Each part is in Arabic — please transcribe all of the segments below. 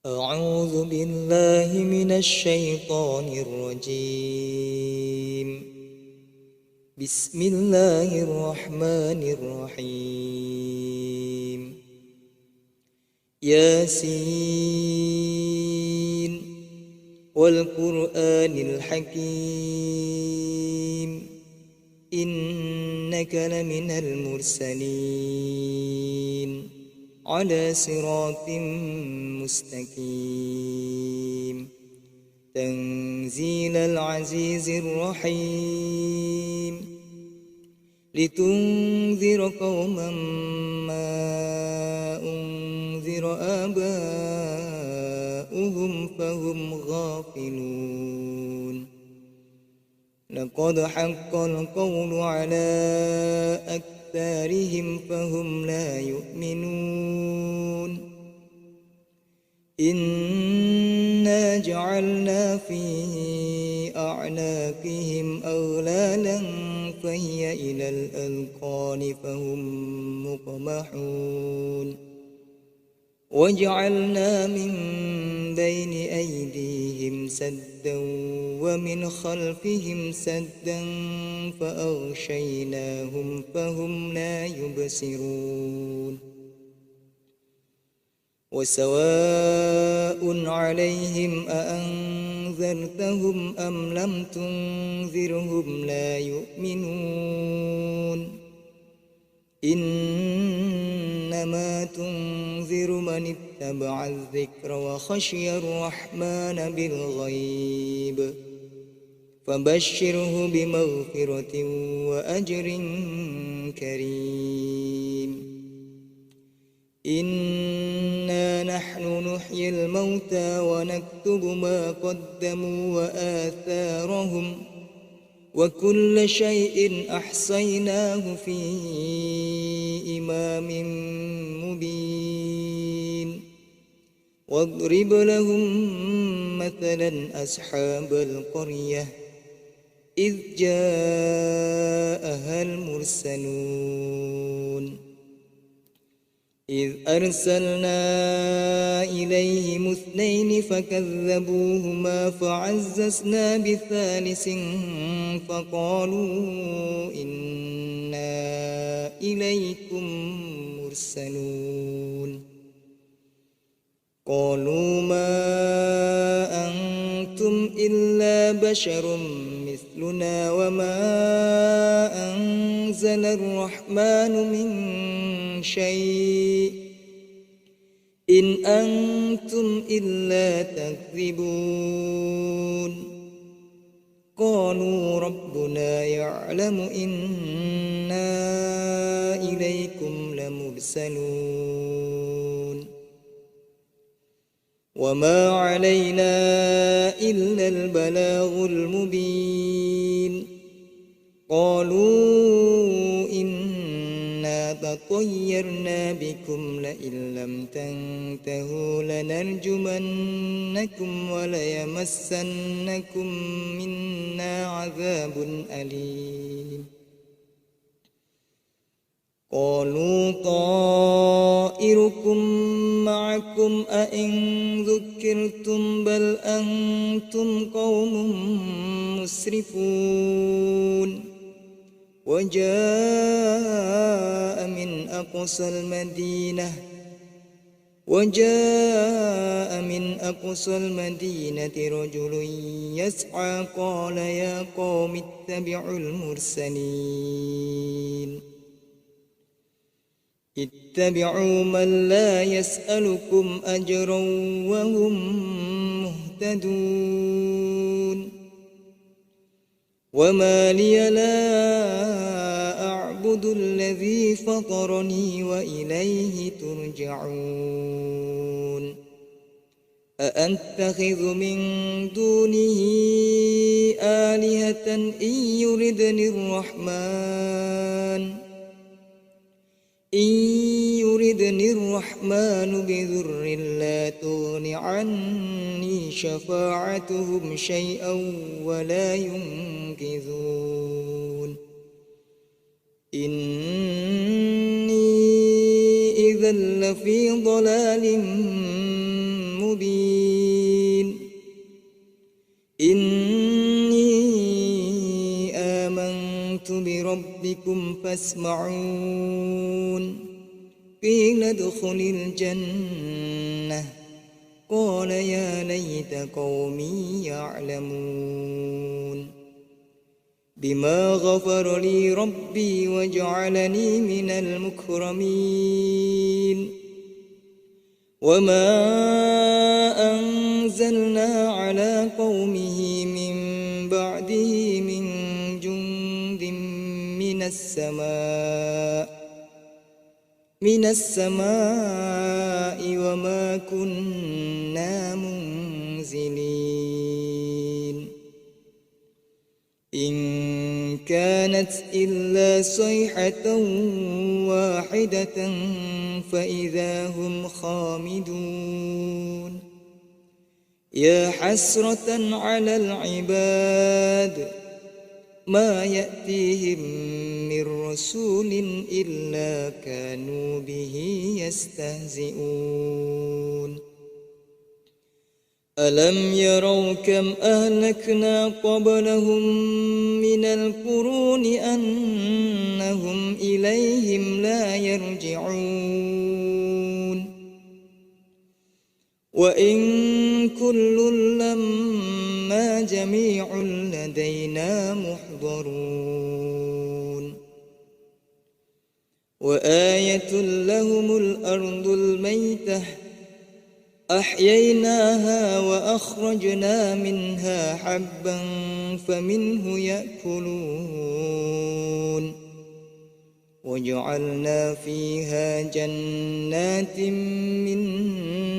أعوذ بالله من الشيطان الرجيم. بسم الله الرحمن الرحيم. ياسين والقرآن الحكيم إنك لمن المرسلين على صراط مستقيم تنزيل العزيز الرحيم لتنذر قوما ما أنذر آباؤهم فهم غافلون. لقد حق القول على أكثرهم فهم لا يؤمنون. إنا جعلنا في أعناقهم أغلالا فهي إلى الأذقان فهم مقمحون. وجعلنا من بين أيديهم سدا ومن خلفهم سدا فأغشيناهم فهم لا يبصرون. وسواء عليهم أأنذرتهم أم لم تنذرهم لا يؤمنون. إنما تنذر من اتبع الذكر وخشي الرحمن بالغيب فبشره بمغفرة وأجر كريم. إنا نحن نحيي الموتى ونكتب ما قدموا وآثارهم وكل شيء أحصيناه في إمام مبين. واضرب لهم مثلا أصحاب القرية إذ جاءها المرسلون إذ أرسلنا إليهم اثنين فكذبوهما فعززنا بثالث فقالوا إنا إليكم مرسلون. قالوا ما أنتم إلا بشر مثلنا وما أنزل الرحمن من شيء إن أنتم إلا تكذبون. قالوا ربنا يعلم إنا إليكم لمرسلون وما علينا إلا البلاغ المبين. قالوا إنا تطيرنا بكم لئن لم تنتهوا لنرجمنكم وليمسنكم منا عذاب أليم. قالوا طائركم معكم أئن ذكرتم بل أنتم قوم مسرفون. وجاء من أقصى المدينة رجل يسعى قال يا قوم اتبعوا المرسلين اتبعوا من لا يسألكم أجرا وهم مهتدون. وما لي لا أعبد الذي فطرني وإليه ترجعون. أأتخذ من دونه آلهة إن يردني الرحمن بضر لا تغن عني شفاعتهم شيئا ولا ينقذون. إني إذا لفي ضلال مبين. فاسمعون قيل ادخل الجنة قال يا ليت قومي يعلمون بما غفر لي ربي وجعلني من المكرمين وما أنزلنا على قومه من بعده من جند من السماء وما كنا منزلين إن كانت إلا صيحة واحدة فإذا هم خامدون يا حسرة على العباد ما يأتيهم من رسول إلا كانوا به يستهزئون ألم يروا كم أهلكنا قبلهم من القرون أنهم إليهم لا يرجعون وإن كل لما جميع لدينا محضرون وآية لهم الأرض الميتة أحييناها وأخرجنا منها حبا فمنه يأكلون وجعلنا فيها جنات من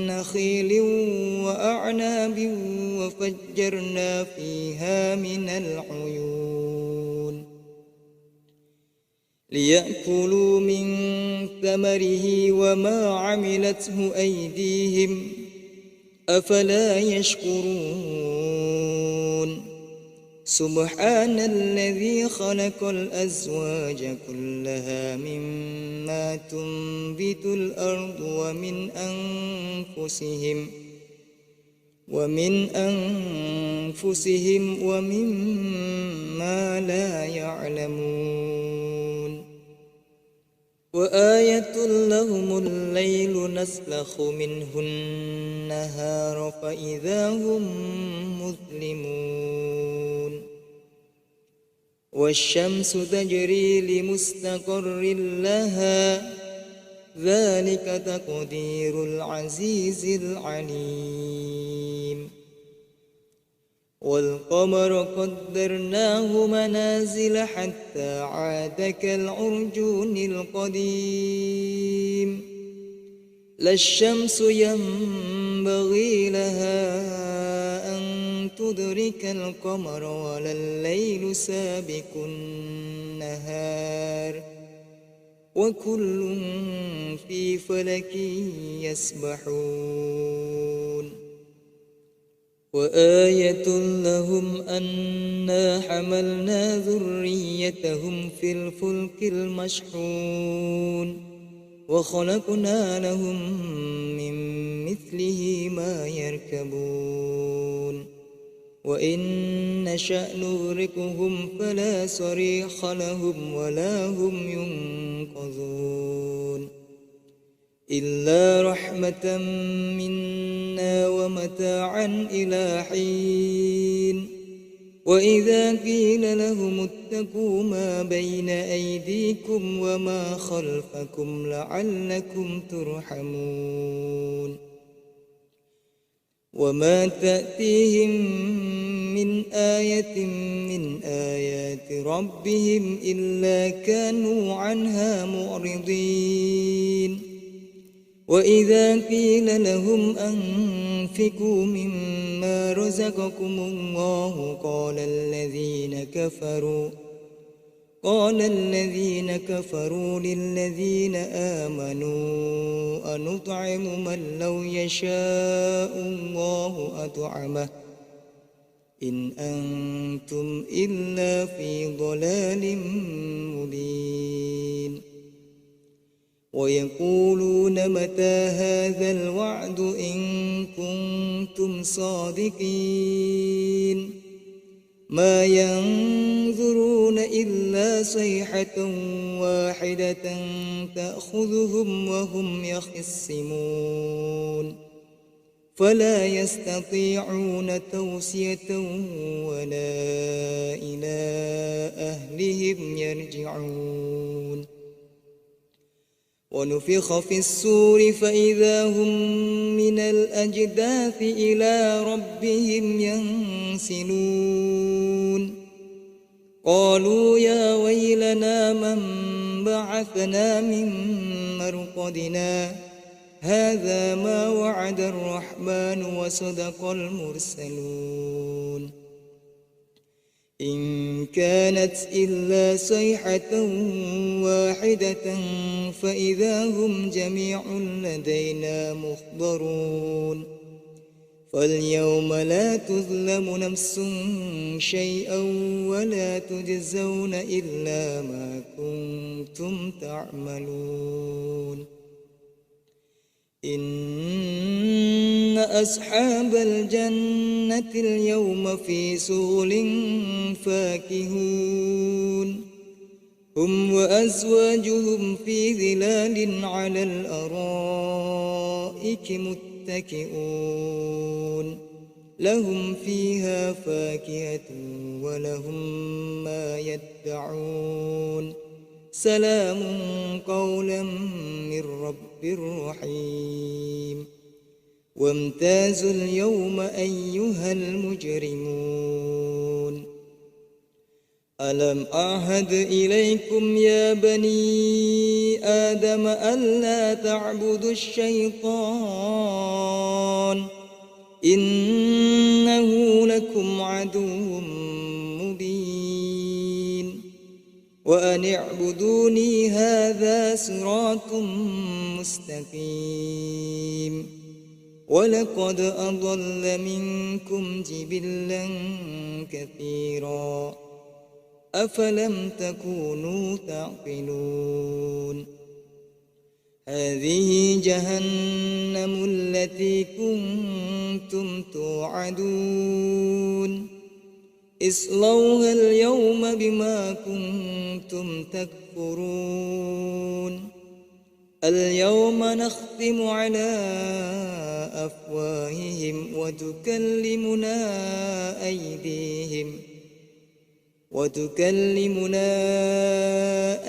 نخيل وأعناب وفجرنا فيها من العيون ليأكلوا من ثمره وما عملته أيديهم أفلا يشكرون سبحان الذي خلق الأزواج كلها مما تنبت الأرض ومن أنفسهم ومما لا يعلمون وآية لهم الليل نسلخ منه النهار فإذا هم مظلمون والشمس تجري لمستقر لها ذلك تقدير العزيز العليم والقمر قدرناه منازل حتى عاد كالعرجون القديم لا الشمس ينبغي لها أن تدرك القمر ولا الليل سابق النهار وكل في فلك يسبحون وآية لهم أنا حملنا ذريتهم في الفلك المشحون وخلقنا لهم من مثله ما يركبون وإن نشأ نغرقهم فلا صريخ لهم ولا هم ينقذون إلا رحمة منا ومتاعا إلى حين وإذا قيل لهم اتقوا ما بين أيديكم وما خلفكم لعلكم ترحمون وما تأتيهم من آية من آيات ربهم إلا كانوا عنها معرضين وإذا قيل لهم أنفقوا مما رزقكم الله قال الذين كفروا للذين آمنوا أنطعم من لو يشاء الله أطعمه إن أنتم إلا في ضلال مبين ويقولون متى هذا الوعد إن كنتم صادقين ما ينظرون إلا صيحة واحدة تأخذهم وهم يخصمون فلا يستطيعون توصية ولا إلى أهلهم يرجعون ونفخ في الصور فإذا هم من الأجداث إلى ربهم ينسلون قالوا يا ويلنا من بعثنا من مرقدنا هذا ما وعد الرحمن وصدق المرسلون إن كانت إلا صيحة واحدة فإذا هم جميع لدينا محضرون فاليوم لا تظلم نفس شيئا ولا تجزون إلا ما كنتم تعملون إن أصحاب الجنة اليوم في شغل فاكهون هم وأزواجهم في ظلال على الأرائك متكئون لهم فيها فاكهة ولهم ما يدعون سلام قولا من رب رحيم وامتازوا اليوم أيها المجرمون ألم أعهد إليكم يا بني آدم ألا تعبدوا الشيطان إنه لكم عدو مبين وأن اعبدوني هذا صراط مستقيم ولقد أضل منكم جبلا كثيرا أفلم تكونوا تعقلون هذه جهنم التي كنتم توعدون اصلوها اليوم بما كنتم تكفرون اليوم نختم على أفواههم وتكلمنا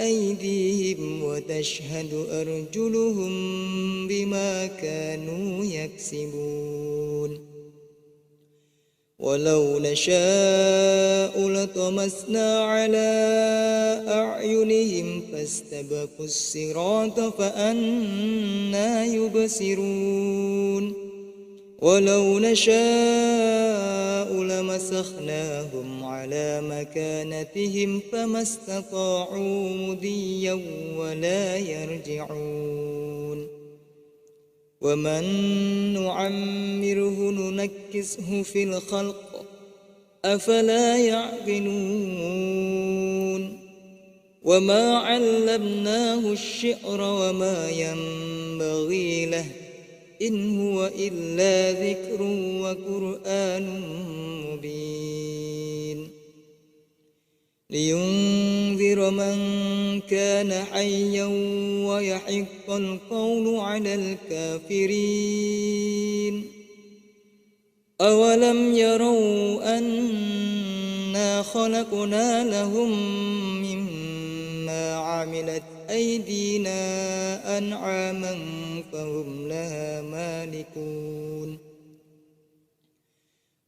أيديهم وتشهد أرجلهم بما كانوا يكسبون ولو نشاء لطمسنا على أعينهم فاستبقوا الصراط فأنى يبصرون ولو نشاء لمسخناهم على مكانتهم فما استطاعوا مضيا ولا يرجعون ومن نعمره ننكسه في الخلق أفلا يعقلون وما علمناه الشعر وما ينبغي له إن هو إلا ذكر وقرآن مبين لينذر من كان حيا ويحق القول على الكافرين أولم يروا أنا خلقنا لهم مما عملت أيدينا أنعاما فهم لها مالكون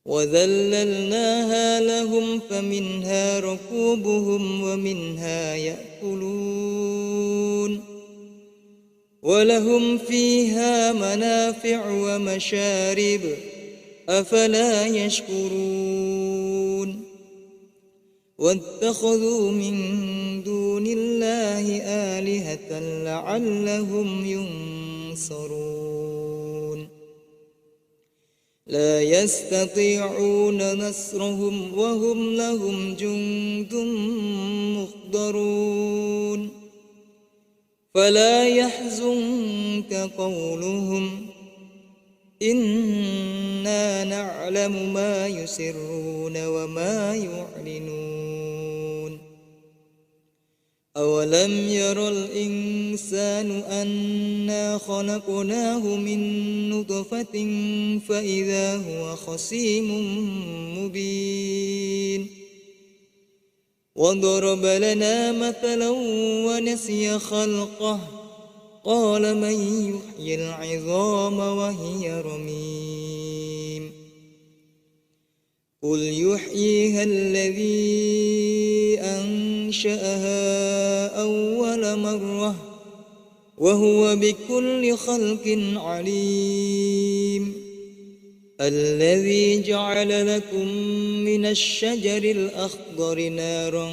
وذللناها لهم فمنها ركوبهم ومنها يأكلون ولهم فيها منافع ومشارب أفلا يشكرون واتخذوا من دون الله آلهة لعلهم ينصرون لا يستطيعون نصرهم وهم لهم جند مخضرون فلا يحزنك قولهم إن إنا نعلم ما يسرون وما يعلنون أولم ير الإنسان أنا خلقناه من نطفة فإذا هو خصيم مبين وضرب لنا مثلا ونسي خلقه قال من يحيي العظام وهي رميم قل يحييها الذي أنشأها أول مرة وهو بكل خلق عليم الذي جعل لكم من الشجر الأخضر نارا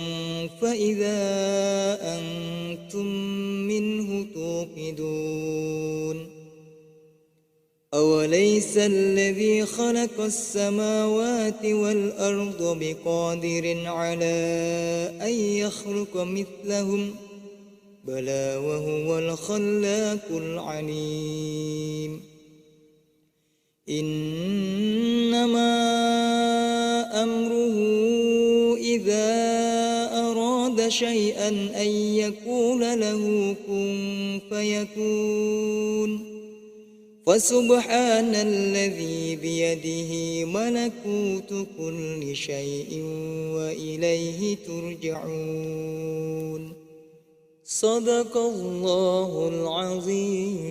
فإذا أنتم منه توقدون أوليس الذي خلق السماوات والأرض بقادر على أن يخلق مثلهم بلى وهو الخلاق العليم إنما أمره إذا أراد شيئا أن يقول له كن فيكون فسبحان الذي بيده ملكوت كل شيء وإليه ترجعون صدق الله العظيم.